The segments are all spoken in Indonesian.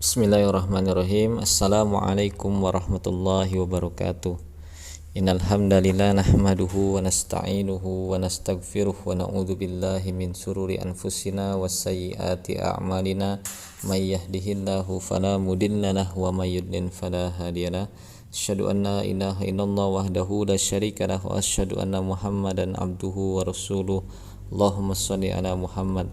Bismillahirrahmanirrahim. Assalamualaikum warahmatullahi wabarakatuh. Innal hamdalillah nahmaduhu wa nasta'inuhu wa nastaghfiruh wa na'udzu billahi min sururi anfusina wasayyiati a'malina may yahdihillahu fala mudilla lahu wa may yudlil fala hadiyalah. Asyhadu an la ilaha illallah wahdahu la syarika lahu wa asyhadu anna Muhammadan abduhu wa rasuluh. Allahumma shalli ala Muhammad.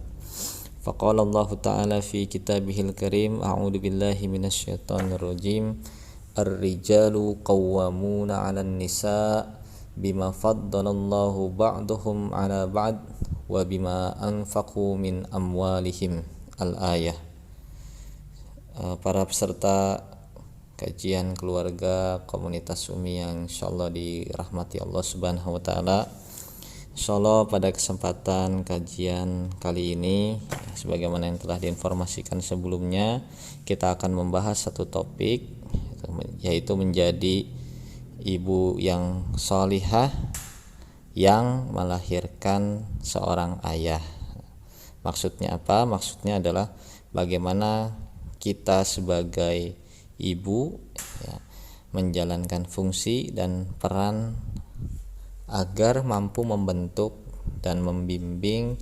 Faqala Allah Ta'ala fi kitabihil karim, a'udzu billahi minasyaitonir rajim. Ar-rijalu qawwamuna 'alan nisa bima faddalallahu ba'dahum 'ala ba'd wa bima anfaqu min amwalihim. Al-ayah. Para peserta kajian keluarga komunitas Umi yang insyaallah dirahmati Allah Subhanahu wa taala. Insyaallah pada kesempatan kajian kali ini, sebagaimana yang telah diinformasikan sebelumnya, kita akan membahas satu topik, yaitu menjadi ibu yang sholihah yang melahirkan seorang ayah. Maksudnya apa? Maksudnya adalah bagaimana kita sebagai ibu menjalankan fungsi dan peran agar mampu membentuk dan membimbing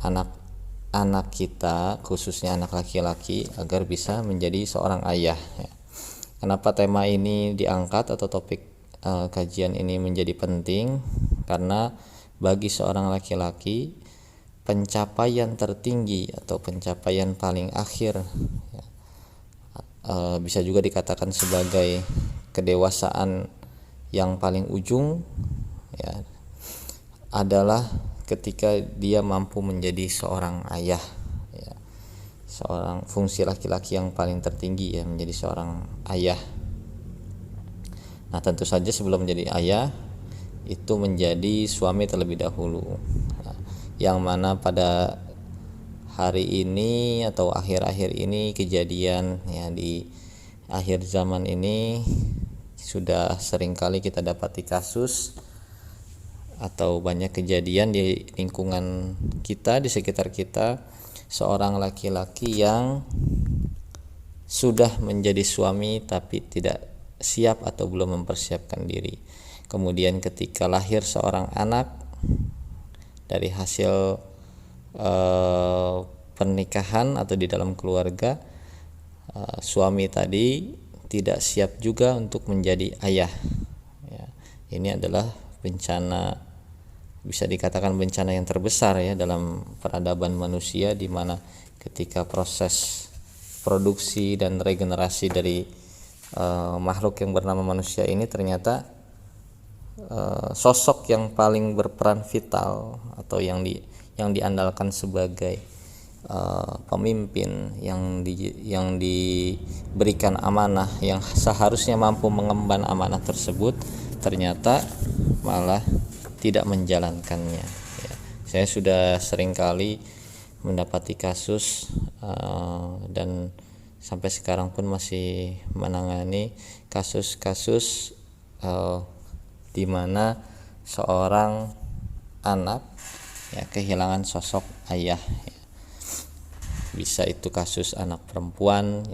anak-anak kita, khususnya anak laki-laki, agar bisa menjadi seorang ayah. Kenapa tema ini diangkat atau topik kajian ini menjadi penting? Karena bagi seorang laki-laki, pencapaian tertinggi atau pencapaian paling akhir, bisa juga dikatakan sebagai kedewasaan yang paling ujung, adalah ketika dia mampu menjadi seorang ayah, seorang fungsi laki-laki yang paling tertinggi, menjadi seorang ayah. Nah, tentu saja sebelum menjadi ayah itu menjadi suami terlebih dahulu, yang mana pada hari ini atau akhir-akhir ini kejadian di akhir zaman ini sudah seringkali kita dapati kasus atau banyak kejadian di lingkungan kita, di sekitar kita, seorang laki-laki yang sudah menjadi suami tapi tidak siap atau belum mempersiapkan diri. Kemudian ketika lahir seorang anak dari hasil pernikahan atau di dalam keluarga, suami tadi tidak siap juga untuk menjadi ayah. Ini adalah bencana, bisa dikatakan bencana yang terbesar dalam peradaban manusia, di mana ketika proses produksi dan regenerasi dari makhluk yang bernama manusia ini, ternyata sosok yang paling berperan vital atau yang diandalkan sebagai pemimpin yang diberikan amanah, yang seharusnya mampu mengemban amanah tersebut, ternyata malah tidak menjalankannya. Saya sudah seringkali mendapati kasus dan sampai sekarang pun masih menangani kasus-kasus di mana seorang anak kehilangan sosok ayah. Bisa itu kasus anak perempuan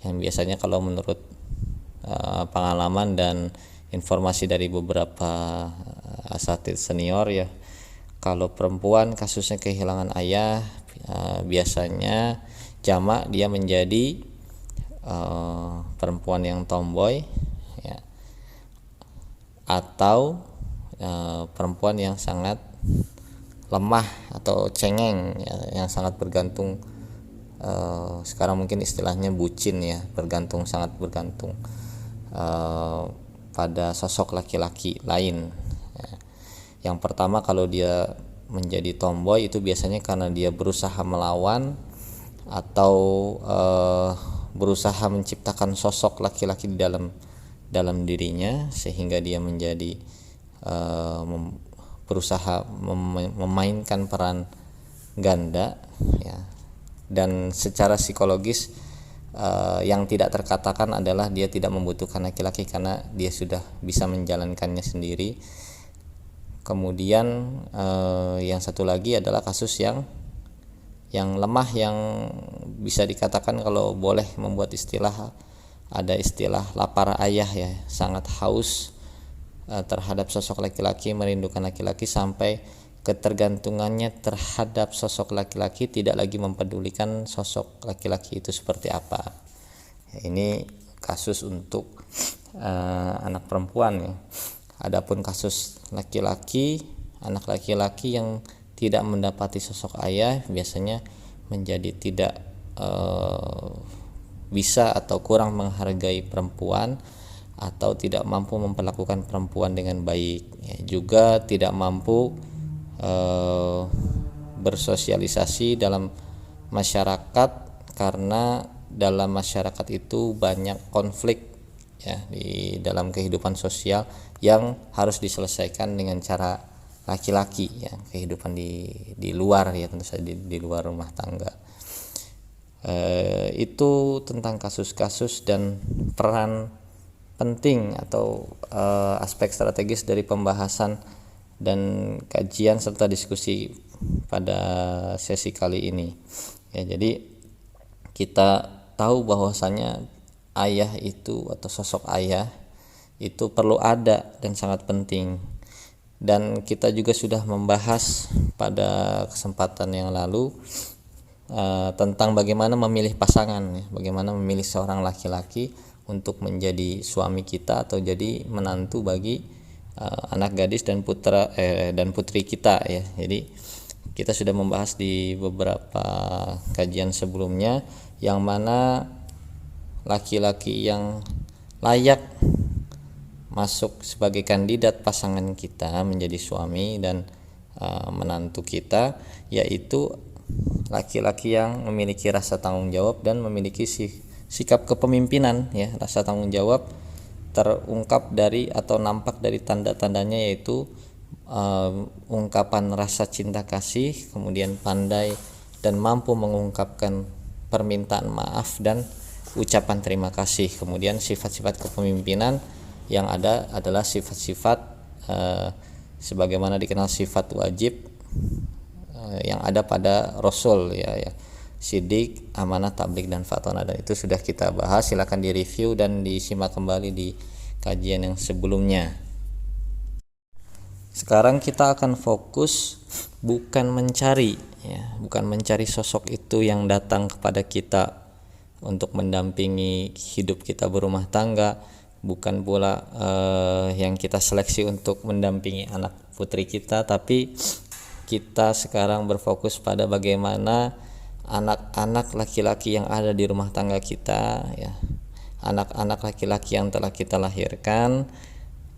yang biasanya kalau menurut pengalaman dan informasi dari beberapa asatidz senior, kalau perempuan kasusnya kehilangan ayah, biasanya jamak dia menjadi perempuan yang tomboy, atau perempuan yang sangat lemah atau cengeng, yang sangat bergantung, sekarang mungkin istilahnya bucin, sangat bergantung pada sosok laki-laki lain. Yang pertama, kalau dia menjadi tomboy itu biasanya karena dia berusaha melawan atau berusaha menciptakan sosok laki-laki di dalam dirinya, sehingga dia menjadi berusaha memainkan peran ganda, dan secara psikologis yang tidak terkatakan adalah dia tidak membutuhkan laki-laki karena dia sudah bisa menjalankannya sendiri. Kemudian yang satu lagi adalah kasus yang yang lemah, yang bisa dikatakan kalau boleh membuat istilah, ada istilah lapar ayah ya, sangat haus terhadap sosok laki-laki, merindukan laki-laki sampai ketergantungannya terhadap sosok laki-laki, tidak lagi mempedulikan sosok laki-laki itu seperti apa. Ya, ini kasus untuk anak perempuan ya. Adapun kasus laki-laki, anak laki-laki yang tidak mendapati sosok ayah biasanya menjadi tidak bisa atau kurang menghargai perempuan, atau tidak mampu memperlakukan perempuan dengan baik ya, juga tidak mampu bersosialisasi dalam masyarakat, karena dalam masyarakat itu banyak konflik ya di dalam kehidupan sosial yang harus diselesaikan dengan cara laki-laki ya, kehidupan di luar ya, tentu saja di luar rumah tangga. Itu tentang kasus-kasus dan peran penting atau aspek strategis dari pembahasan dan kajian serta diskusi pada sesi kali ini ya. Jadi kita tahu bahwasanya ayah itu atau sosok ayah itu perlu ada dan sangat penting, dan kita juga sudah membahas pada kesempatan yang lalu tentang bagaimana memilih pasangan ya, bagaimana memilih seorang laki-laki untuk menjadi suami kita atau jadi menantu bagi anak gadis dan putri kita ya. Jadi kita sudah membahas di beberapa kajian sebelumnya yang mana laki-laki yang layak masuk sebagai kandidat pasangan kita menjadi suami dan menantu kita, yaitu laki-laki yang memiliki rasa tanggung jawab dan memiliki sikap kepemimpinan ya. Rasa tanggung jawab terungkap dari atau nampak dari tanda-tandanya, yaitu ungkapan rasa cinta kasih, kemudian pandai dan mampu mengungkapkan permintaan maaf dan ucapan terima kasih. Kemudian sifat-sifat kepemimpinan yang ada adalah sifat-sifat sebagaimana dikenal sifat wajib yang ada pada Rasul ya, sidik, amanah, tablik, dan fatona, dan itu sudah kita bahas. Silakan direview dan disimak kembali di kajian yang sebelumnya. Sekarang kita akan fokus bukan mencari sosok itu yang datang kepada kita untuk mendampingi hidup kita berumah tangga, bukan pula yang kita seleksi untuk mendampingi anak putri kita, tapi kita sekarang berfokus pada bagaimana anak-anak laki-laki yang ada di rumah tangga kita ya, anak-anak laki-laki yang telah kita lahirkan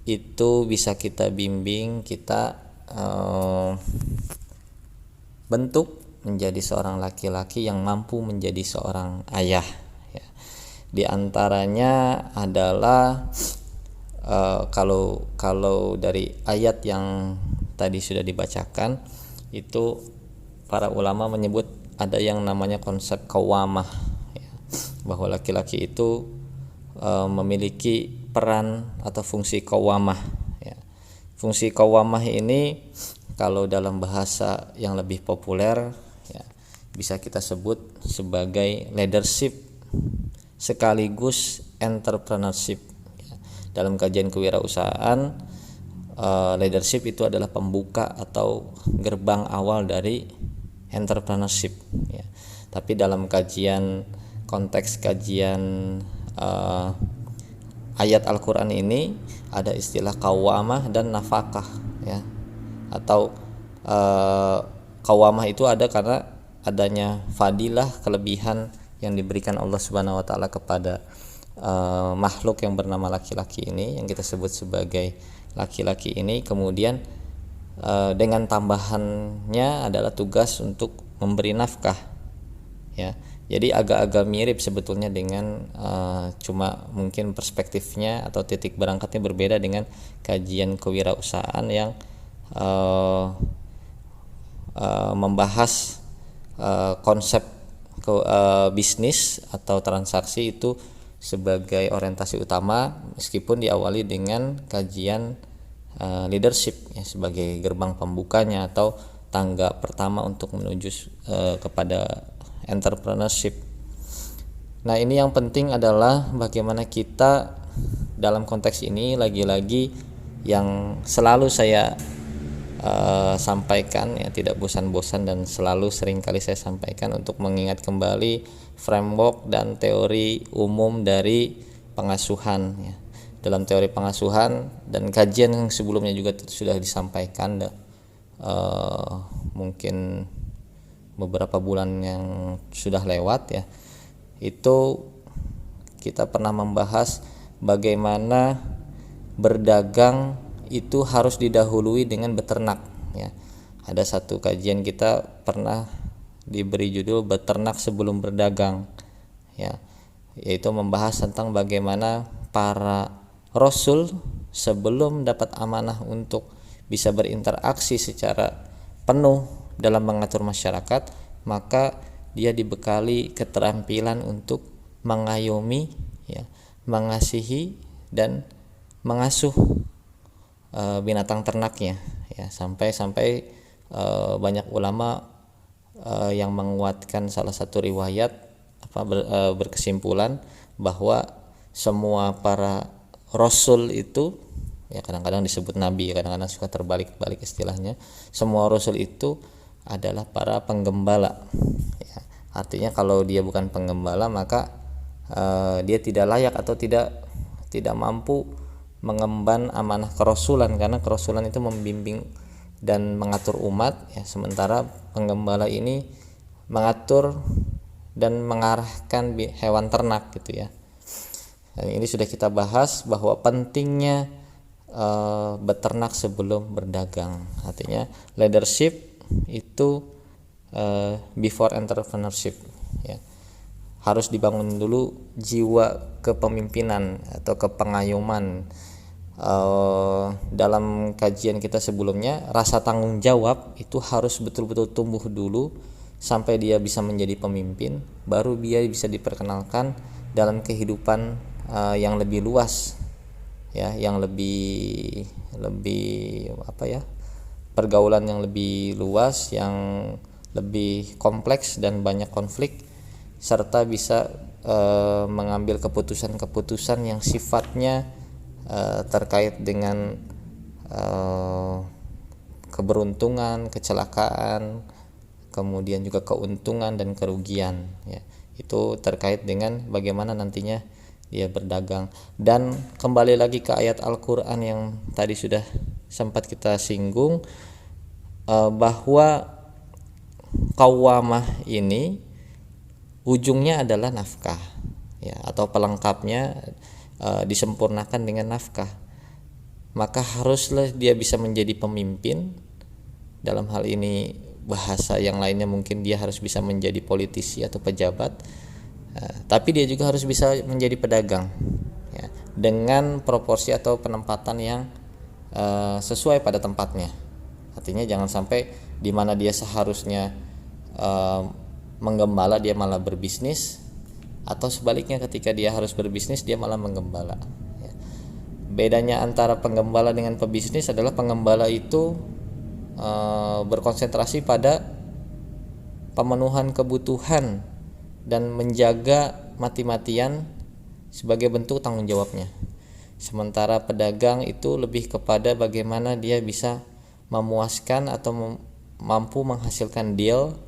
itu bisa kita bimbing, kita bentuk menjadi seorang laki-laki yang mampu menjadi seorang ayah ya. Di antaranya adalah kalau dari ayat yang tadi sudah dibacakan itu, para ulama menyebut ada yang namanya konsep qawwamah ya, bahwa laki-laki itu memiliki peran atau fungsi qawwamah ya. Fungsi qawwamah ini kalau dalam bahasa yang lebih populer ya, bisa kita sebut sebagai leadership sekaligus entrepreneurship ya. Dalam kajian kewirausahaan, leadership itu adalah pembuka atau gerbang awal dari entrepreneurship ya. Tapi dalam konteks kajian ayat Al-Quran ini ada istilah qawwamah dan nafakah ya, atau qawwamah itu ada karena adanya fadilah, kelebihan yang diberikan Allah Subhanahu wa taala kepada makhluk yang bernama laki-laki ini, yang kita sebut sebagai laki-laki ini. Kemudian dengan tambahannya adalah tugas untuk memberi nafkah ya. Jadi agak-agak mirip sebetulnya dengan cuma mungkin perspektifnya atau titik berangkatnya berbeda dengan kajian kewirausahaan yang membahas konsep bisnis atau transaksi itu sebagai orientasi utama, meskipun diawali dengan kajian leadership ya, sebagai gerbang pembukanya atau tangga pertama untuk menuju kepada entrepreneurship. Nah, ini yang penting adalah bagaimana kita dalam konteks ini, lagi-lagi yang selalu saya sampaikan ya, tidak bosan-bosan dan selalu seringkali saya sampaikan untuk mengingat kembali framework dan teori umum dari pengasuhan ya. Dalam teori pengasuhan dan kajian yang sebelumnya juga sudah disampaikan mungkin beberapa bulan yang sudah lewat ya, itu kita pernah membahas bagaimana berdagang itu harus didahului dengan beternak ya. Ada satu kajian kita pernah diberi judul beternak sebelum berdagang ya, yaitu membahas tentang bagaimana para rasul sebelum dapat amanah untuk bisa berinteraksi secara penuh dalam mengatur masyarakat, maka dia dibekali keterampilan untuk mengayomi ya, mengasihi dan mengasuh binatang ternaknya ya, sampai banyak ulama yang menguatkan salah satu riwayat berkesimpulan bahwa semua para rasul itu ya, kadang-kadang disebut nabi, kadang-kadang suka terbalik-balik istilahnya, semua rasul itu adalah para penggembala ya. Artinya kalau dia bukan penggembala maka dia tidak layak atau tidak mampu mengemban amanah kerasulan, karena kerasulan itu membimbing dan mengatur umat ya, sementara penggembala ini mengatur dan mengarahkan hewan ternak gitu ya. Dan ini sudah kita bahas bahwa pentingnya beternak sebelum berdagang. Artinya leadership itu before entrepreneurship ya. Harus dibangun dulu jiwa kepemimpinan atau kepengayoman. Dalam kajian kita sebelumnya, rasa tanggung jawab itu harus betul-betul tumbuh dulu sampai dia bisa menjadi pemimpin, baru dia bisa diperkenalkan dalam kehidupan yang lebih luas ya, yang lebih pergaulan yang lebih luas, yang lebih kompleks dan banyak konflik, serta bisa mengambil keputusan-keputusan yang sifatnya terkait dengan keberuntungan, kecelakaan, kemudian juga keuntungan dan kerugian ya. Itu terkait dengan bagaimana nantinya dia berdagang. Dan kembali lagi ke ayat Al-Quran yang tadi sudah sempat kita singgung, bahwa qawwamah ini ujungnya adalah nafkah ya, atau pelengkapnya disempurnakan dengan nafkah. Maka haruslah dia bisa menjadi pemimpin. Dalam hal ini bahasa yang lainnya mungkin dia harus bisa menjadi politisi atau pejabat, tapi dia juga harus bisa menjadi pedagang ya, dengan proporsi atau penempatan yang sesuai pada tempatnya. Artinya jangan sampai di mana dia seharusnya menggembala dia malah berbisnis, atau sebaliknya ketika dia harus berbisnis dia malah menggembala ya. Bedanya antara penggembala dengan pebisnis adalah penggembala itu berkonsentrasi pada pemenuhan kebutuhan dan menjaga mati-matian sebagai bentuk tanggung jawabnya. Sementara pedagang itu lebih kepada bagaimana dia bisa memuaskan atau mampu menghasilkan deal,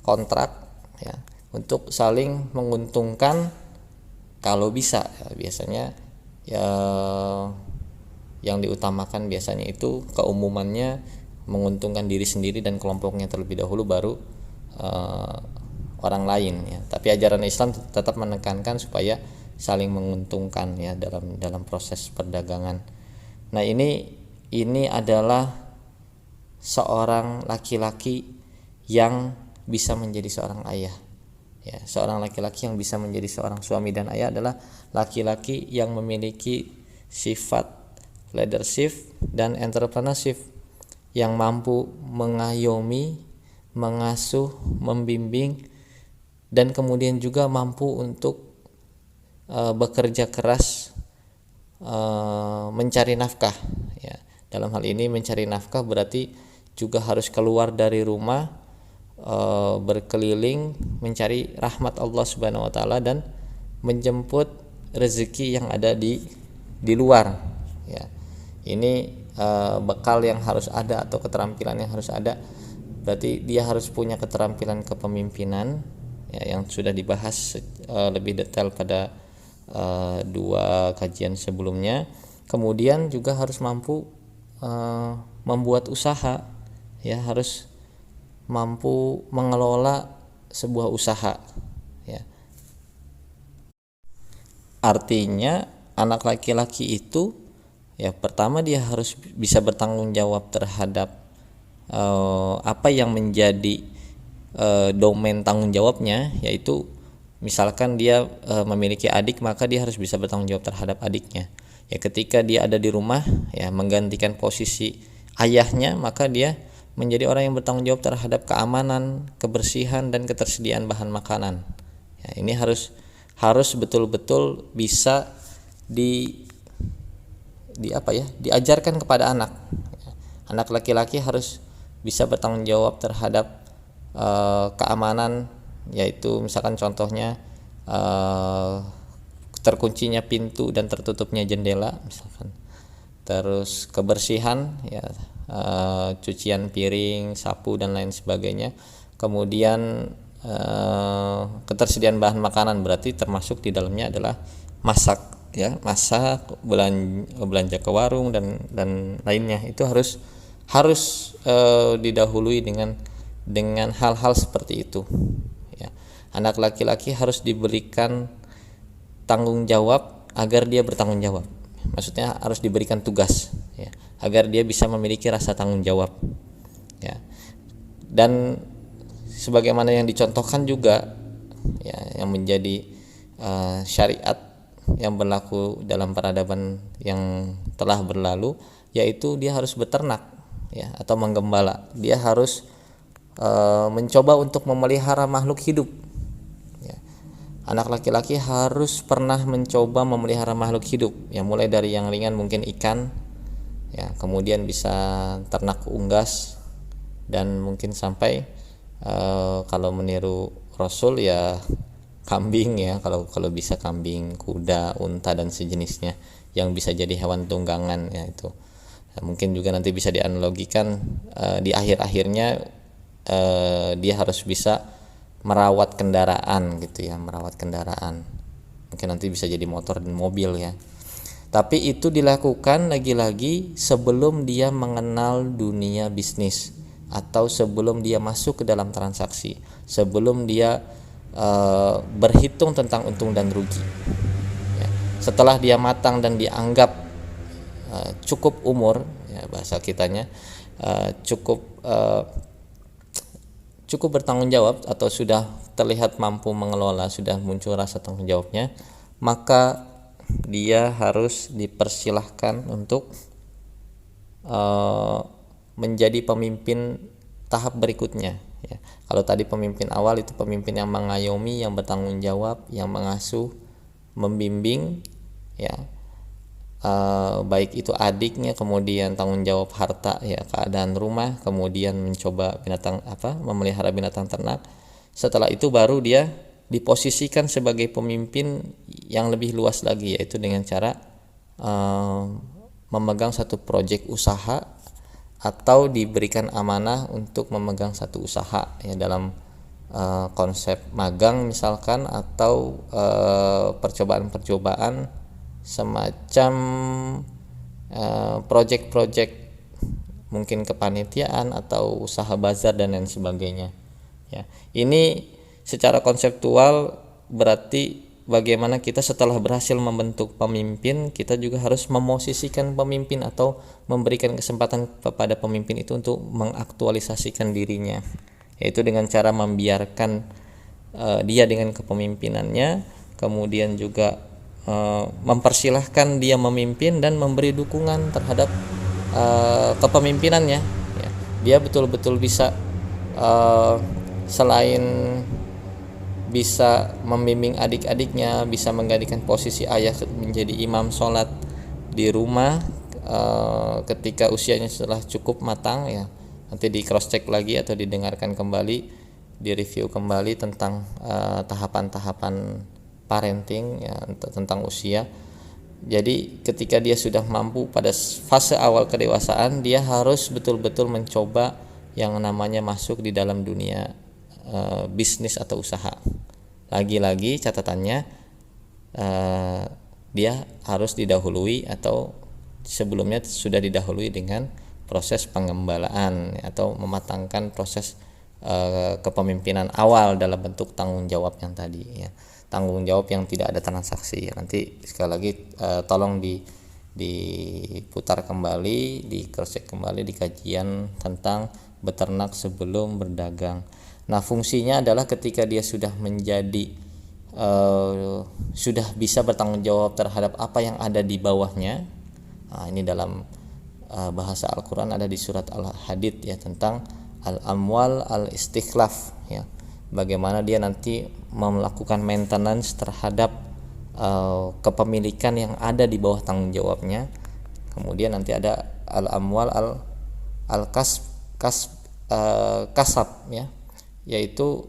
kontrak ya, untuk saling menguntungkan kalau bisa ya. Biasanya ya yang diutamakan biasanya itu keumumannya menguntungkan diri sendiri dan kelompoknya terlebih dahulu, baru orang lain ya. Tapi ajaran Islam tetap menekankan supaya saling menguntungkan ya dalam proses perdagangan. Nah, ini adalah seorang laki-laki yang bisa menjadi seorang ayah ya. Seorang laki-laki yang bisa menjadi seorang suami dan ayah adalah laki-laki yang memiliki sifat leadership dan entrepreneurship, yang mampu mengayomi, mengasuh, membimbing, dan kemudian juga mampu untuk bekerja keras mencari nafkah ya. Dalam hal ini mencari nafkah berarti juga harus keluar dari rumah, berkeliling mencari rahmat Allah Subhanahu wa taala dan menjemput rezeki yang ada di luar, ya. Ini bekal yang harus ada atau keterampilan yang harus ada. Berarti dia harus punya keterampilan kepemimpinan, ya, yang sudah dibahas lebih detail pada 2 kajian sebelumnya. Kemudian juga harus mampu membuat usaha, ya, harus mampu mengelola sebuah usaha, ya. Artinya anak laki-laki itu, ya, pertama dia harus bisa bertanggung jawab terhadap apa yang menjadi domain tanggung jawabnya, yaitu misalkan dia memiliki adik, maka dia harus bisa bertanggung jawab terhadap adiknya. Ya, ketika dia ada di rumah, ya, menggantikan posisi ayahnya, maka dia menjadi orang yang bertanggung jawab terhadap keamanan, kebersihan dan ketersediaan bahan makanan. Ya, ini harus betul-betul bisa diajarkan kepada anak. Anak laki-laki harus bisa bertanggung jawab terhadap keamanan, yaitu misalkan contohnya terkuncinya pintu dan tertutupnya jendela misalkan. Terus kebersihan, ya, cucian piring, sapu dan lain sebagainya. Kemudian ketersediaan bahan makanan, berarti termasuk di dalamnya adalah masak, ya, masak, belanja ke warung dan lainnya. Itu harus didahului dengan hal-hal seperti itu, ya. Anak laki-laki harus diberikan tanggung jawab agar dia bertanggung jawab. Maksudnya harus diberikan tugas, ya, agar dia bisa memiliki rasa tanggung jawab, ya. Dan sebagaimana yang dicontohkan juga, ya, yang menjadi syariat yang berlaku dalam peradaban yang telah berlalu, yaitu dia harus beternak, ya, atau menggembala. Dia harus mencoba untuk memelihara makhluk hidup, ya. Anak laki-laki harus pernah mencoba memelihara makhluk hidup, ya, mulai dari yang ringan mungkin ikan, ya, kemudian bisa ternak unggas, dan mungkin sampai kalau meniru Rasul, ya, kambing, ya, kalau bisa kambing, kuda, unta dan sejenisnya yang bisa jadi hewan tunggangan, ya, itu. Mungkin juga nanti bisa dianalogikan di akhir-akhirnya dia harus bisa merawat kendaraan, gitu ya, merawat kendaraan. Mungkin nanti bisa jadi motor dan mobil, ya. Tapi itu dilakukan lagi-lagi sebelum dia mengenal dunia bisnis, atau sebelum dia masuk ke dalam transaksi, sebelum dia berhitung tentang untung dan rugi, ya. Setelah dia matang dan dianggap cukup umur, ya, bahasa kitanya cukup bertanggung jawab, atau sudah terlihat mampu mengelola, sudah muncul rasa tanggung jawabnya, maka dia harus dipersilahkan untuk menjadi pemimpin tahap berikutnya, ya. Kalau tadi pemimpin awal itu pemimpin yang mengayomi, yang bertanggung jawab, yang mengasuh, membimbing, ya, baik itu adiknya, kemudian tanggung jawab harta, ya, keadaan rumah, kemudian mencoba memelihara binatang ternak. Setelah itu baru dia diposisikan sebagai pemimpin yang lebih luas lagi, yaitu dengan cara memegang satu proyek usaha, atau diberikan amanah untuk memegang satu usaha, ya, dalam konsep magang misalkan, atau percobaan semacam proyek-proyek mungkin kepanitiaan atau usaha bazar dan lain sebagainya, ya. Ini secara konseptual berarti bagaimana kita setelah berhasil membentuk pemimpin, kita juga harus memosisikan pemimpin atau memberikan kesempatan kepada pemimpin itu untuk mengaktualisasikan dirinya, yaitu dengan cara membiarkan dia dengan kepemimpinannya, kemudian juga mempersilahkan dia memimpin dan memberi dukungan terhadap kepemimpinannya, ya. Dia betul-betul bisa selain bisa membimbing adik-adiknya, bisa menggantikan posisi ayah menjadi imam sholat di rumah ketika usianya sudah cukup matang, ya, nanti di cross check lagi atau didengarkan kembali, di review kembali tentang tahapan-tahapan parenting ya, tentang usia. Jadi ketika dia sudah mampu pada fase awal kedewasaan, dia harus betul-betul mencoba yang namanya masuk di dalam dunia bisnis atau usaha. Lagi-lagi catatannya, dia harus didahului atau sebelumnya sudah didahului dengan proses pengembalaan atau mematangkan proses kepemimpinan awal dalam bentuk tanggung jawab yang tadi ya. Tanggung jawab yang tidak ada transaksi. Nanti sekali lagi tolong diputar kembali, di cross check kembali di kajian tentang beternak sebelum berdagang. Nah, fungsinya adalah ketika dia sudah menjadi sudah bisa bertanggung jawab terhadap apa yang ada di bawahnya. Nah, ini dalam bahasa Al-Quran ada di surat Al-Hadid ya, tentang al-amwal al-istikhlaf ya. Bagaimana dia nanti melakukan maintenance terhadap kepemilikan yang ada di bawah tanggung jawabnya. Kemudian nanti ada al-amwal kasab ya, yaitu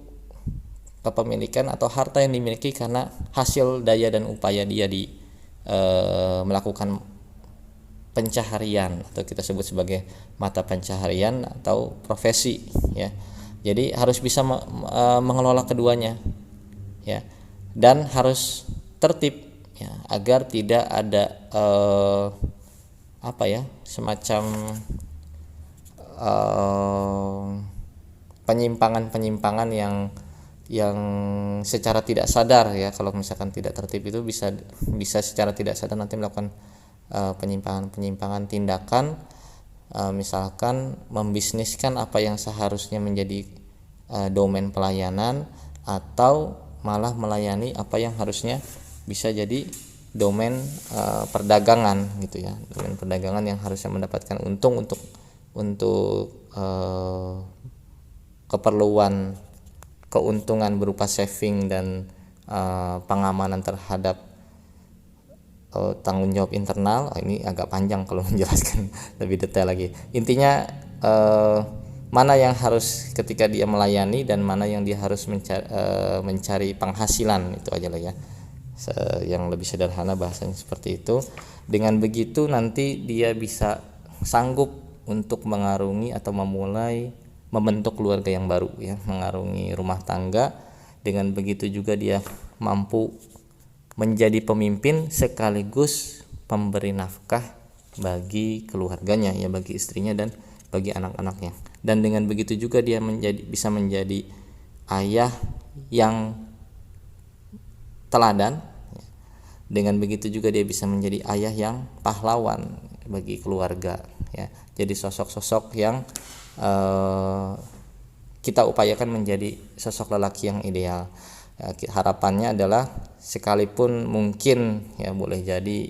kepemilikan atau harta yang dimiliki karena hasil daya dan upaya dia di melakukan pencaharian atau kita sebut sebagai mata pencaharian atau profesi ya. Jadi harus bisa mengelola keduanya ya, dan harus tertib ya, agar tidak ada semacam penyimpangan yang secara tidak sadar ya. Kalau misalkan tidak tertib itu bisa secara tidak sadar nanti melakukan penyimpangan tindakan, misalkan membisniskan apa yang seharusnya menjadi domain pelayanan, atau malah melayani apa yang harusnya bisa jadi domain perdagangan gitu ya, domain perdagangan yang harusnya mendapatkan untung untuk keperluan keuntungan berupa saving dan pengamanan terhadap tanggung jawab internal. Ini agak panjang kalau menjelaskan lebih detail lagi. Intinya mana yang harus ketika dia melayani dan mana yang dia harus mencari penghasilan, itu aja lah ya. Yang lebih sederhana bahasanya seperti itu. Dengan begitu nanti dia bisa sanggup untuk mengarungi atau membentuk keluarga yang baru ya, mengarungi rumah tangga. Dengan begitu juga dia mampu menjadi pemimpin sekaligus pemberi nafkah bagi keluarganya ya, bagi istrinya dan bagi anak-anaknya. Dan dengan begitu juga dia bisa menjadi ayah yang teladan. Dengan begitu juga dia bisa menjadi ayah yang pahlawan bagi keluarga ya. Jadi sosok-sosok yang kita upayakan menjadi sosok lelaki yang ideal. Harapannya adalah sekalipun mungkin ya boleh jadi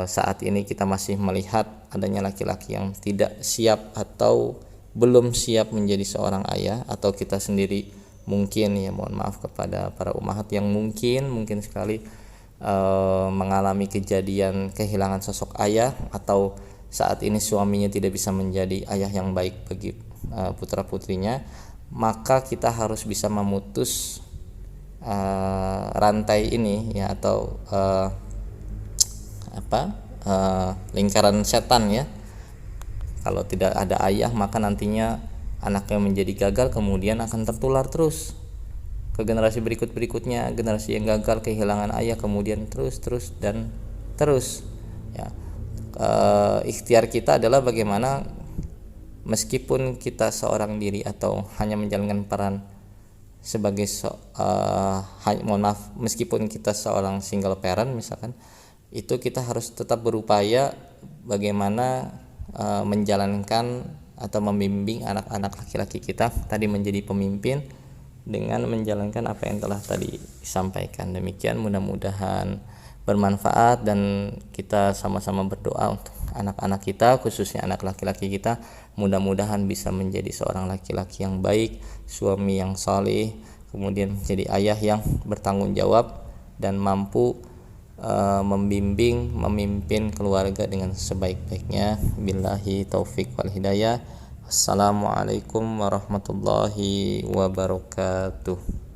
saat ini kita masih melihat adanya laki-laki yang tidak siap atau belum siap menjadi seorang ayah, atau kita sendiri mungkin ya, mohon maaf kepada para ummahat yang mungkin sekali mengalami kejadian kehilangan sosok ayah, atau saat ini suaminya tidak bisa menjadi ayah yang baik bagi putra-putrinya. Maka kita harus bisa memutus rantai ini ya, atau lingkaran setan ya. Kalau tidak ada ayah, maka nantinya anaknya menjadi gagal, kemudian akan tertular terus ke generasi berikutnya, generasi yang gagal kehilangan ayah, kemudian terus ya. Ikhtiar kita adalah bagaimana meskipun kita seorang diri atau hanya menjalankan peran sebagai meskipun kita seorang single parent misalkan, itu kita harus tetap berupaya bagaimana menjalankan atau membimbing anak-anak laki-laki kita tadi menjadi pemimpin dengan menjalankan apa yang telah tadi disampaikan. Demikian, mudah-mudahan bermanfaat dan kita sama-sama berdoa untuk anak-anak kita, khususnya anak laki-laki kita, mudah-mudahan bisa menjadi seorang laki-laki yang baik, suami yang saleh, kemudian menjadi ayah yang bertanggung jawab dan mampu memimpin keluarga dengan sebaik-baiknya. Billahi taufik wal hidayah. Assalamualaikum warahmatullahi wabarakatuh.